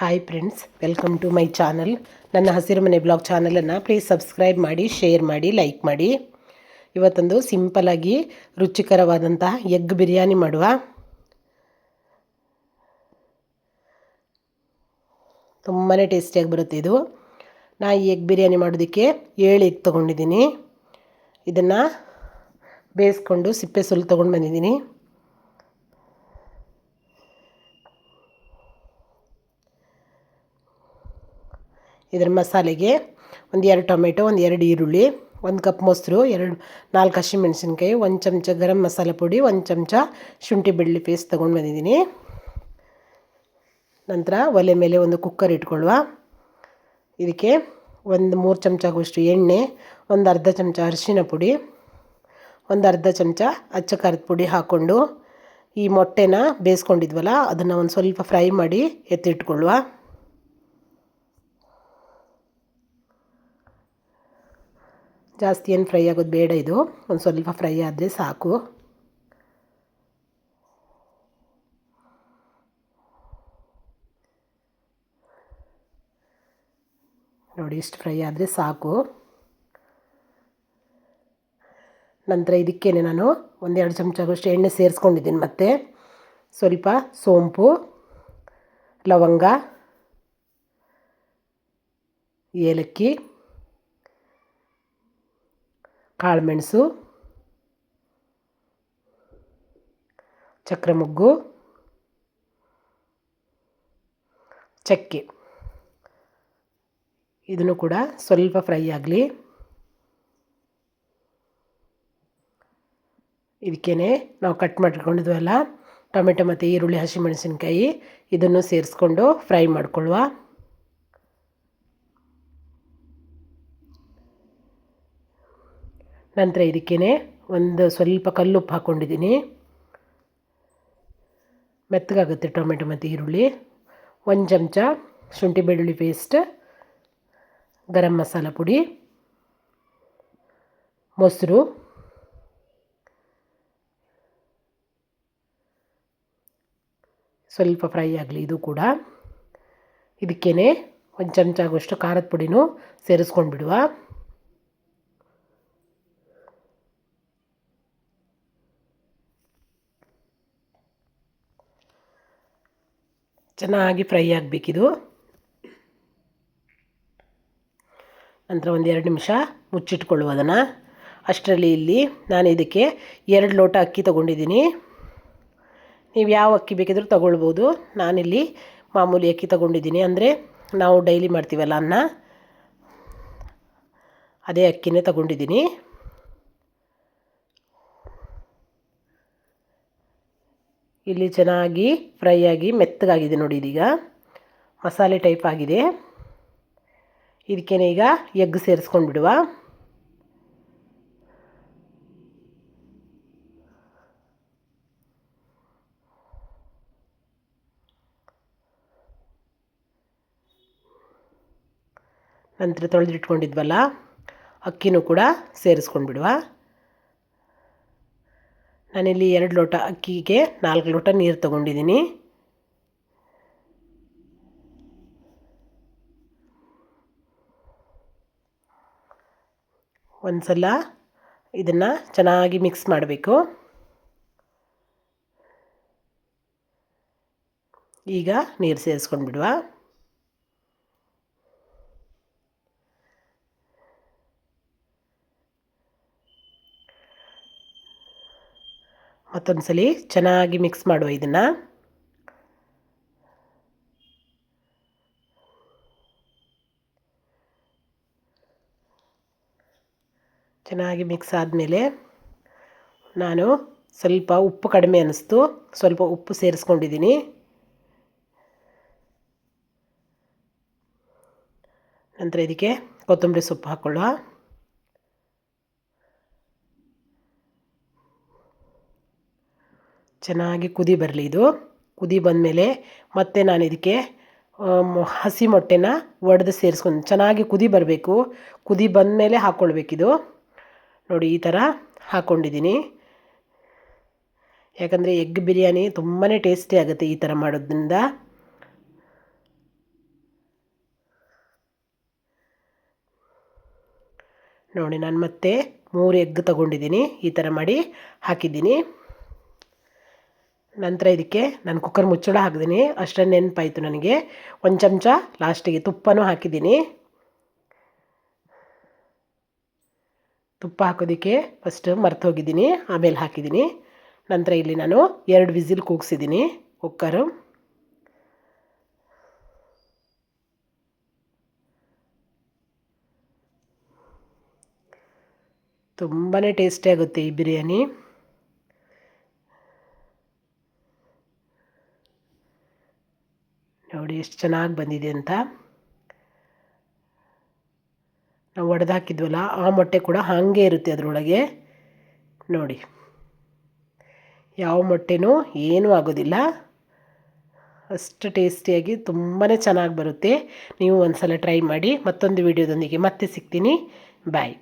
Hi friends, welcome to my channel. ನನ್ನ ಹಸಿರು ಮನೆ ಬ್ಲಾಗ್ ಚಾನಲನ್ನು ಪ್ಲೀಸ್ ಸಬ್ಸ್ಕ್ರೈಬ್ ಮಾಡಿ, ಶೇರ್ ಮಾಡಿ, ಲೈಕ್ ಮಾಡಿ. ಇವತ್ತೊಂದು ಸಿಂಪಲಾಗಿ ರುಚಿಕರವಾದಂತಹ ಎಗ್ ಬಿರಿಯಾನಿ ಮಾಡುವ. ತುಂಬಾ ಟೇಸ್ಟಿಯಾಗಿ ಬರುತ್ತೆ ಇದು. ನಾ ಈ ಎಗ್ ಬಿರಿಯಾನಿ ಮಾಡೋದಕ್ಕೆ 7 ಎಗ್ ತೊಗೊಂಡಿದ್ದೀನಿ. ಇದನ್ನು ಬೇಯಿಸ್ಕೊಂಡು ಸಿಪ್ಪೆ ಸುಲ್ ತೊಗೊಂಡು ಬಂದಿದ್ದೀನಿ. ಇದರ ಮಸಾಲೆಗೆ 1-2 ಟೊಮೆಟೊ, 1-2 ಈರುಳ್ಳಿ, 1 ಕಪ್ ಮೊಸರು, 4 ಹಸಿಮೆಣಸಿನ್ಕಾಯಿ, 1 ಚಮಚ ಗರಂ ಮಸಾಲೆ ಪುಡಿ, 1 ಚಮಚ ಶುಂಠಿ ಬೆಳ್ಳುಳ್ಳಿ ಪೇಸ್ಟ್ ತೊಗೊಂಡು ಬಂದಿದ್ದೀನಿ. ನಂತರ ಒಲೆ ಮೇಲೆ ಒಂದು ಕುಕ್ಕರ್ ಇಟ್ಕೊಳ್ಳುವ. ಇದಕ್ಕೆ 3 ಚಮಚ ಆಗುವಷ್ಟು ಎಣ್ಣೆ, 1/2 ಚಮಚ ಅರಿಶಿನ ಪುಡಿ, 1/2 ಚಮಚ ಅಚ್ಚ ಖಾರದ ಪುಡಿ ಹಾಕ್ಕೊಂಡು ಈ ಮೊಟ್ಟೆನ ಬೇಯಿಸ್ಕೊಂಡಿದ್ವಲ್ಲ ಅದನ್ನು ಒಂದು ಸ್ವಲ್ಪ ಫ್ರೈ ಮಾಡಿ ಎತ್ತಿಟ್ಕೊಳ್ಳುವ. ಜಾಸ್ತಿ ಏನು ಫ್ರೈ ಆಗೋದು ಬೇಡ, ಇದು ಒಂದು ಸ್ವಲ್ಪ ಫ್ರೈ ಆದರೆ ಸಾಕು. ನೋಡಿ, ಇಷ್ಟು ಫ್ರೈ ಆದರೆ ಸಾಕು. ನಂತರ ಇದಕ್ಕೇನೆ ನಾನು 1-2 ಚಮಚ ಆಗೋಷ್ಟು ಎಣ್ಣೆ ಸೇರಿಸ್ಕೊಂಡಿದ್ದೀನಿ. ಮತ್ತು ಸ್ವಲ್ಪ ಸೋಂಪು, ಲವಂಗ, ಏಲಕ್ಕಿ, ಕಾಳುಮೆಣಸು, ಚಕ್ರಮೊಗ್ಗು, ಚಕ್ಕೆ, ಇದನ್ನು ಕೂಡ ಸ್ವಲ್ಪ ಫ್ರೈ ಆಗಲಿ. ಇದಕ್ಕೇನೆ ನಾವು ಕಟ್ ಮಾಡ್ಕೊಂಡಿದ್ವಲ್ಲ ಟೊಮೆಟೊ ಮತ್ತು ಈರುಳ್ಳಿ, ಹಸಿಮೆಣಸಿನ್ಕಾಯಿ, ಇದನ್ನು ಸೇರಿಸ್ಕೊಂಡು ಫ್ರೈ ಮಾಡ್ಕೊಳ್ಳುವ. ನಂತರ ಇದಕ್ಕೇನೆ ಒಂದು ಸ್ವಲ್ಪ ಕಲ್ಲುಪ್ಪು ಹಾಕ್ಕೊಂಡಿದ್ದೀನಿ. ಮೆತ್ತಗಾಗುತ್ತೆ ಟೊಮೆಟೊ ಮತ್ತು ಈರುಳ್ಳಿ. 1 ಚಮಚ ಶುಂಠಿ ಬೆಳ್ಳುಳ್ಳಿ ಪೇಸ್ಟ್, ಗರಂ ಮಸಾಲ ಪುಡಿ, ಮೊಸರು, ಸ್ವಲ್ಪ ಫ್ರೈ ಆಗಲಿ ಇದು ಕೂಡ. ಇದಕ್ಕೇನೆ 1 ಚಮಚ ಆಗುವಷ್ಟು ಖಾರದ ಪುಡಿನೂ ಸೇರಿಸ್ಕೊಂಡು ಬಿಡುವ. ಚೆನ್ನಾಗಿ ಫ್ರೈ ಆಗಬೇಕಿದು. ನಂತರ 1-2 ನಿಮಿಷ ಮುಚ್ಚಿಟ್ಕೊಳ್ಳುವ ಅದನ್ನು. ಅಷ್ಟರಲ್ಲಿ ಇಲ್ಲಿ ನಾನು ಇದಕ್ಕೆ 2 ಲೋಟ ಅಕ್ಕಿ ತೊಗೊಂಡಿದ್ದೀನಿ. ನೀವು ಯಾವ ಅಕ್ಕಿ ಬೇಕಿದ್ರೂ ತೊಗೊಳ್ಬೋದು. ನಾನಿಲ್ಲಿ ಮಾಮೂಲಿ ಅಕ್ಕಿ ತೊಗೊಂಡಿದ್ದೀನಿ, ಅಂದರೆ ನಾವು ಡೈಲಿ ಮಾಡ್ತೀವಲ್ಲ ಅನ್ನ, ಅದೇ ಅಕ್ಕಿನೇ ತೊಗೊಂಡಿದ್ದೀನಿ. ಇಲ್ಲಿ ಚೆನ್ನಾಗಿ ಫ್ರೈ ಆಗಿ ಮೆತ್ತಗಾಗಿದೆ ನೋಡಿ. ಇದೀಗ ಮಸಾಲೆ ಟೈಪ್ ಆಗಿದೆ. ಇದಕ್ಕೇನೆ ಈಗ ಎಗ್ ಸೇರಿಸ್ಕೊಂಡು ಬಿಡುವ. ನಂತರ ತೊಳೆದಿಟ್ಕೊಂಡಿದ್ವಲ್ಲ ಅಕ್ಕಿನೂ ಕೂಡ ಸೇರಿಸ್ಕೊಂಡು ಬಿಡುವ. ನಾನಿಲ್ಲಿ 2 ಲೋಟ ಅಕ್ಕಿಗೆ 4 ಲೋಟ ನೀರು ತೊಗೊಂಡಿದ್ದೀನಿ. ಒಂದು ಸಲ ಇದನ್ನು ಚೆನ್ನಾಗಿ ಮಿಕ್ಸ್ ಮಾಡಬೇಕು. ಈಗ ನೀರು ಸೇರಿಸ್ಕೊಂಡು ಬಿಡುವ. ಮತ್ತೊಂದು ಸಲ ಚೆನ್ನಾಗಿ ಮಿಕ್ಸ್ ಮಾಡುವ. ಇದನ್ನು ಚೆನ್ನಾಗಿ ಮಿಕ್ಸ್ ಆದಮೇಲೆ ನಾನು ಸ್ವಲ್ಪ ಉಪ್ಪು ಕಡಿಮೆ ಅನ್ನಿಸ್ತು, ಸ್ವಲ್ಪ ಉಪ್ಪು ಸೇರಿಸ್ಕೊಂಡಿದ್ದೀನಿ. ನಂತರ ಇದಕ್ಕೆ ಕೊತ್ತಂಬರಿ ಸೊಪ್ಪು ಹಾಕ್ಕೊಳ್ಳುವ. ಚೆನ್ನಾಗಿ ಕುದಿ ಬರಲಿ ಇದು. ಕುದಿ ಬಂದಮೇಲೆ ಮತ್ತೆ ನಾನು ಇದಕ್ಕೆ ಹಸಿ ಮೊಟ್ಟೆನ ಒಡೆದು ಸೇರಿಸ್ಕೊಂಡು ಚೆನ್ನಾಗಿ ಕುದಿ ಬರಬೇಕು. ಕುದಿ ಬಂದಮೇಲೆ ಹಾಕ್ಕೊಳ್ಬೇಕಿದು. ನೋಡಿ, ಈ ಥರ ಹಾಕ್ಕೊಂಡಿದ್ದೀನಿ. ಯಾಕಂದರೆ ಎಗ್ ಬಿರಿಯಾನಿ ತುಂಬಾ ಟೇಸ್ಟಿ ಆಗುತ್ತೆ ಈ ಥರ ಮಾಡೋದ್ರಿಂದ. ನೋಡಿ ನಾನು ಮತ್ತೆ 3 ಎಗ್ ತೊಗೊಂಡಿದ್ದೀನಿ. ಈ ಥರ ಮಾಡಿ ಹಾಕಿದ್ದೀನಿ. ನಂತರ ಇದಕ್ಕೆ ನಾನು ಕುಕ್ಕರ್ ಮುಚ್ಚಳ ಹಾಕಿದ್ದೀನಿ. ಅಷ್ಟೊಂದು ನೆನಪಾಯಿತು ನನಗೆ. 1 ಚಮಚ ಲಾಸ್ಟಿಗೆ ತುಪ್ಪನೂ ಹಾಕಿದ್ದೀನಿ. ತುಪ್ಪ ಹಾಕೋದಕ್ಕೆ ಫಸ್ಟ್ ಮರ್ತೋಗಿದ್ದೀನಿ, ಆಮೇಲೆ ಹಾಕಿದ್ದೀನಿ. ನಂತರ ಇಲ್ಲಿ ನಾನು 2 ವಿಸಿಲ್ ಕೂಗಿಸಿದ್ದೀನಿ ಕುಕ್ಕರು. ತುಂಬಾ ಟೇಸ್ಟಿಯಾಗುತ್ತೆ ಈ ಬಿರಿಯಾನಿ. ನೋಡಿ ಎಷ್ಟು ಚೆನ್ನಾಗಿ ಬಂದಿದೆ ಅಂತ. ನಾವು ಒಡೆದು ಹಾಕಿದ್ವಲ್ಲ ಆ ಮೊಟ್ಟೆ ಕೂಡ ಹಾಗೆ ಇರುತ್ತೆ ಅದರೊಳಗೆ. ನೋಡಿ ಯಾವ ಮೊಟ್ಟೆನೂ ಏನೂ ಆಗೋದಿಲ್ಲ. ಅಷ್ಟು ಟೇಸ್ಟಿಯಾಗಿ ತುಂಬಾ ಚೆನ್ನಾಗಿ ಬರುತ್ತೆ. ನೀವು ಒಂದು ಸಲ ಟ್ರೈ ಮಾಡಿ. ಮತ್ತೊಂದು ವಿಡಿಯೋದೊಂದಿಗೆ ಮತ್ತೆ ಸಿಗ್ತೀನಿ. ಬಾಯ್.